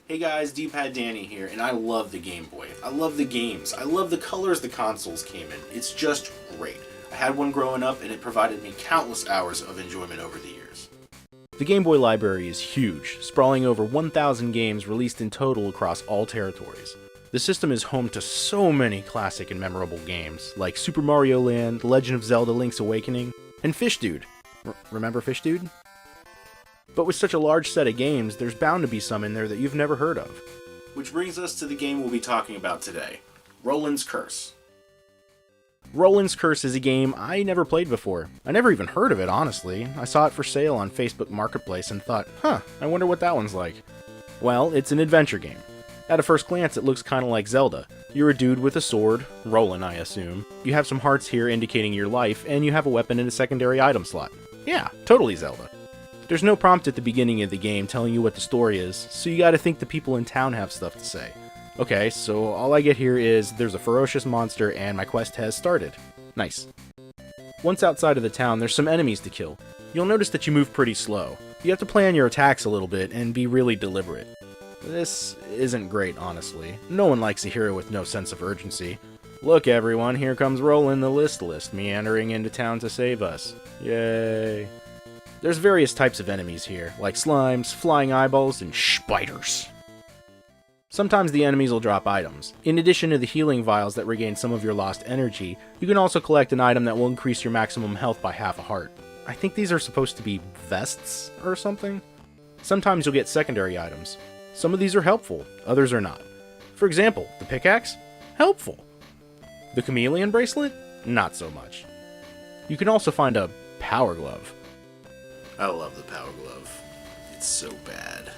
Hey guys, D-Pad Danny here, and I love the Game Boy. I love the games. I love the colors the consoles came in. It's just great. I had one growing up, and it provided me countless hours of enjoyment over the years. The Game Boy library is huge, sprawling over 1,000 games released in total across all territories. The system is home to so many classic and memorable games, like Super Mario Land, Legend of Zelda Link's Awakening, and Fish Dude. Remember Fish Dude? But with such a large set of games, there's bound to be some in there that you've never heard of. Which brings us to the game we'll be talking about today, Rolan's Curse. Rolan's Curse is a game I never played before. I never even heard of it, honestly. I saw it for sale on Facebook Marketplace and thought, I wonder what that one's like. Well, it's an adventure game. At a first glance, it looks kinda like Zelda. You're a dude with a sword, Rolan I assume. You have some hearts here indicating your life, and you have a weapon in a secondary item slot. Yeah, totally Zelda. There's no prompt at the beginning of the game telling you what the story is, so you gotta think the people in town have stuff to say. Okay, so all I get here is, there's a ferocious monster and my quest has started. Nice. Once outside of the town, there's some enemies to kill. You'll notice that you move pretty slow. You have to plan your attacks a little bit and be really deliberate. This isn't great, honestly. No one likes a hero with no sense of urgency. Look everyone, here comes Rolan the listless, meandering into town to save us. Yay. There's various types of enemies here, like slimes, flying eyeballs, and spiders. Sometimes the enemies will drop items. In addition to the healing vials that regain some of your lost energy, you can also collect an item that will increase your maximum health by half a heart. I think these are supposed to be vests or something? Sometimes you'll get secondary items. Some of these are helpful, others are not. For example, the pickaxe? Helpful. The chameleon bracelet? Not so much. You can also find a power glove. I love the Power Glove. It's so bad.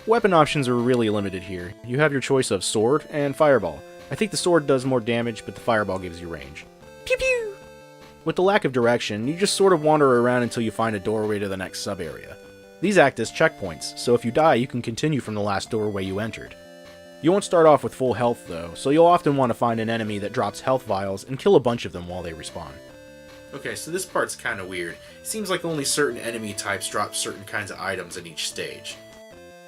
Weapon options are really limited here. You have your choice of sword and fireball. I think the sword does more damage, but the fireball gives you range. Pew pew! With the lack of direction, you just sort of wander around until you find a doorway to the next sub-area. These act as checkpoints, so if you die, you can continue from the last doorway you entered. You won't start off with full health though, so you'll often want to find an enemy that drops health vials and kill a bunch of them while they respawn. Okay, so this part's kinda weird. It seems like only certain enemy types drop certain kinds of items in each stage.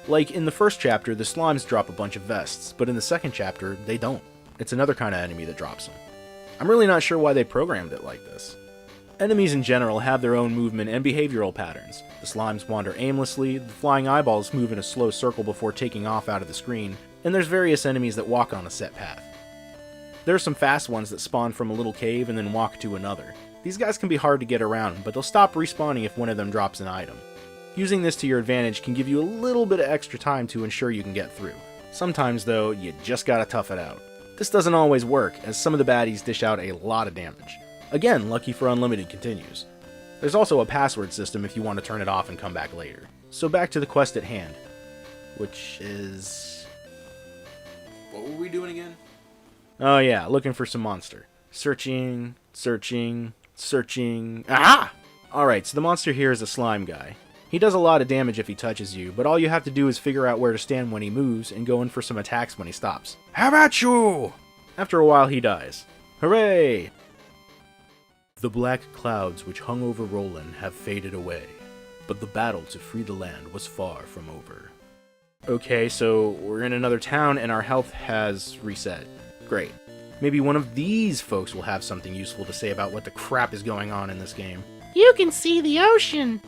Like, in the first chapter, the slimes drop a bunch of vests, but in the second chapter, they don't. It's another kind of enemy that drops them. I'm really not sure why they programmed it like this. Enemies in general have their own movement and behavioral patterns. The slimes wander aimlessly, the flying eyeballs move in a slow circle before taking off out of the screen, and there's various enemies that walk on a set path. There are some fast ones that spawn from a little cave and then walk to another. These guys can be hard to get around, but they'll stop respawning if one of them drops an item. Using this to your advantage can give you a little bit of extra time to ensure you can get through. Sometimes, though, you just gotta tough it out. This doesn't always work, as some of the baddies dish out a lot of damage. Again, lucky for unlimited continues. There's also a password system if you want to turn it off and come back later. So back to the quest at hand, which is... What were we doing again? Oh yeah, looking for some monster. Searching... Aha! Alright, so the monster here is a slime guy. He does a lot of damage if he touches you, but all you have to do is figure out where to stand when he moves and go in for some attacks when he stops. How about you? After a while he dies. Hooray! The black clouds which hung over Rolan have faded away, but the battle to free the land was far from over. Okay, so we're in another town and our health has reset. Great. Maybe one of these folks will have something useful to say about what the crap is going on in this game. You can see the ocean.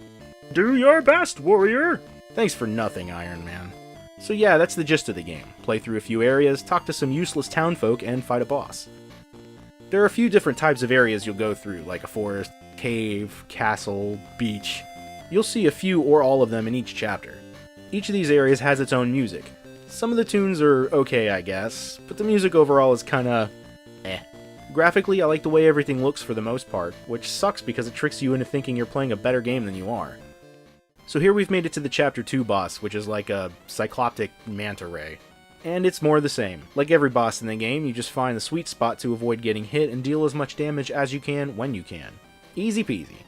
Do your best, warrior! Thanks for nothing, Iron Man. So yeah, that's the gist of the game. Play through a few areas, talk to some useless townfolk, and fight a boss. There are a few different types of areas you'll go through, like a forest, cave, castle, beach. You'll see a few or all of them in each chapter. Each of these areas has its own music. Some of the tunes are okay, I guess, but the music overall is kinda... Graphically, I like the way everything looks for the most part, which sucks because it tricks you into thinking you're playing a better game than you are. So here we've made it to the Chapter 2 boss, which is like a cycloptic manta ray. And it's more the same. Like every boss in the game, you just find the sweet spot to avoid getting hit and deal as much damage as you can when you can. Easy peasy.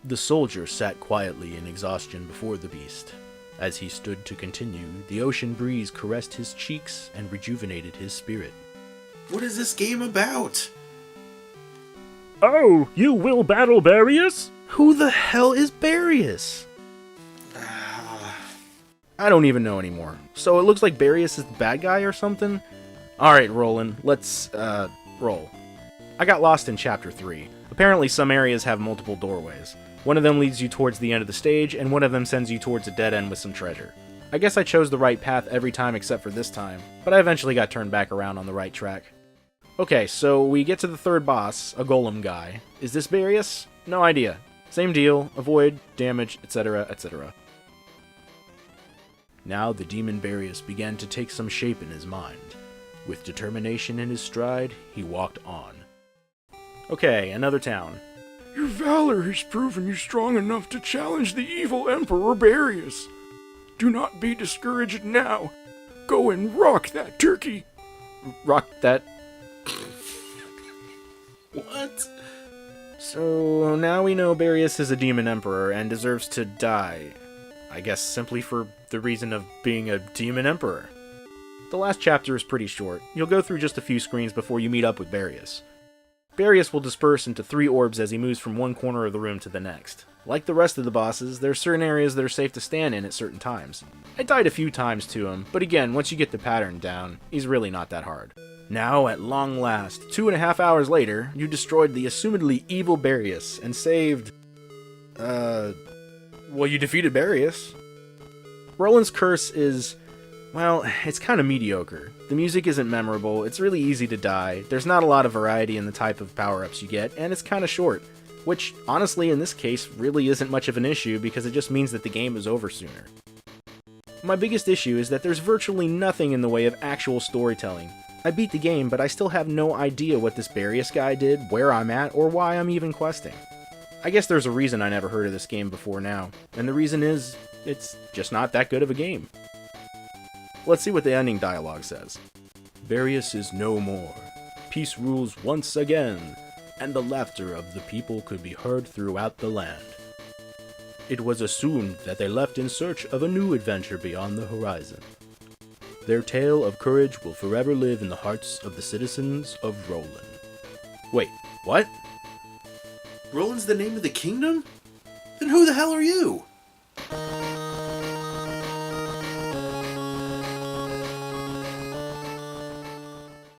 The soldier sat quietly in exhaustion before the beast. As he stood to continue, the ocean breeze caressed his cheeks and rejuvenated his spirit. What is this game about? Oh, you will battle Barius? Who the hell is Barius? I don't even know anymore. So it looks like Barius is the bad guy or something? Alright, Rolan, let's, roll. I got lost in Chapter 3. Apparently some areas have multiple doorways. One of them leads you towards the end of the stage, and one of them sends you towards a dead end with some treasure. I guess I chose the right path every time except for this time, but I eventually got turned back around on the right track. Okay, so we get to the third boss, a golem guy. Is this Barius? No idea. Same deal, avoid, damage, etc., etc. Now the demon Barius began to take some shape in his mind. With determination in his stride, he walked on. Okay, another town. Your valor has proven you strong enough to challenge the evil Emperor Barius. Do not be discouraged now. Go and rock that turkey. Rock that. What? So now we know Barius is a demon emperor and deserves to die. I guess simply for the reason of being a demon emperor. The last chapter is pretty short. You'll go through just a few screens before you meet up with Barius. Barius will disperse into 3 orbs as he moves from one corner of the room to the next. Like the rest of the bosses, there are certain areas that are safe to stand in at certain times. I died a few times to him, but again, once you get the pattern down, he's really not that hard. Now, at long last, 2.5 hours later, you destroyed the assumedly evil Barius and saved... well, you defeated Barius. Rolan's curse is... well, it's kind of mediocre. The music isn't memorable, it's really easy to die, there's not a lot of variety in the type of power-ups you get, and it's kind of short. Which, honestly, in this case, really isn't much of an issue because it just means that the game is over sooner. My biggest issue is that there's virtually nothing in the way of actual storytelling. I beat the game, but I still have no idea what this Barius guy did, where I'm at, or why I'm even questing. I guess there's a reason I never heard of this game before now, and the reason is, it's just not that good of a game. Let's see what the ending dialogue says. Barius is no more. Peace rules once again, and the laughter of the people could be heard throughout the land. It was assumed that they left in search of a new adventure beyond the horizon. Their tale of courage will forever live in the hearts of the citizens of Rolan. Wait, what? Roland's the name of the kingdom? Then who the hell are you?